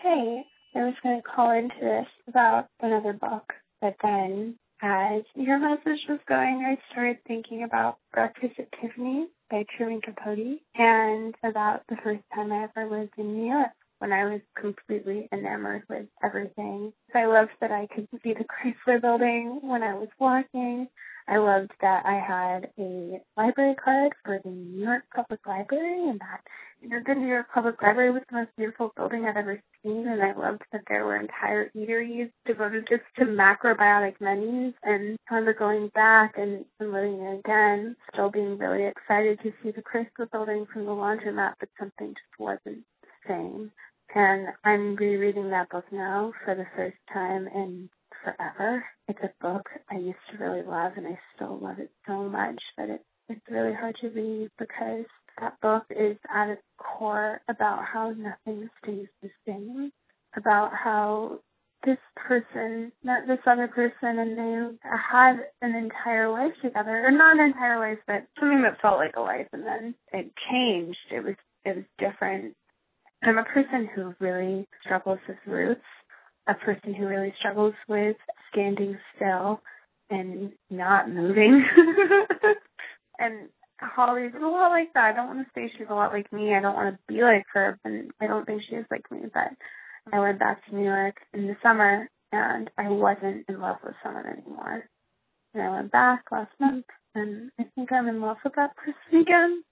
hey, I was going to call into this about another book, but then as your message was going, I started thinking about Breakfast at Tiffany by Truman Capote and about the first time I ever lived in New York when I was completely enamored with everything. I loved that I could see the Chrysler Building when I was walking. I loved that I had a library card for the New York Public Library, and that the New York Public Library was the most beautiful building I've ever seen, and I loved that there were entire eateries devoted just to macrobiotic menus, and I remember going back and living there again, still being really excited to see the Chrysler Building from the laundromat, but something just wasn't the same. And I'm rereading that book now for the first time in forever. It's a book I used to really love, and I still love it so much, but it's really hard to read because that book is at its core about how nothing stays the same, about how this person met this other person and they had an entire life together, or not an entire life, but something that felt like a life, and then it changed. It was different. I'm a person who really struggles with roots, a person who really struggles with standing still and not moving. And Holly's a lot like that. I don't want to say she's a lot like me. I don't want to be like her, and I don't think she is like me. But I went back to New York in the summer, and I wasn't in love with someone anymore. And I went back last month, and I think I'm in love with that person again.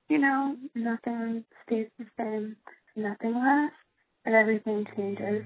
You know, nothing stays the same, nothing lasts, but everything changes.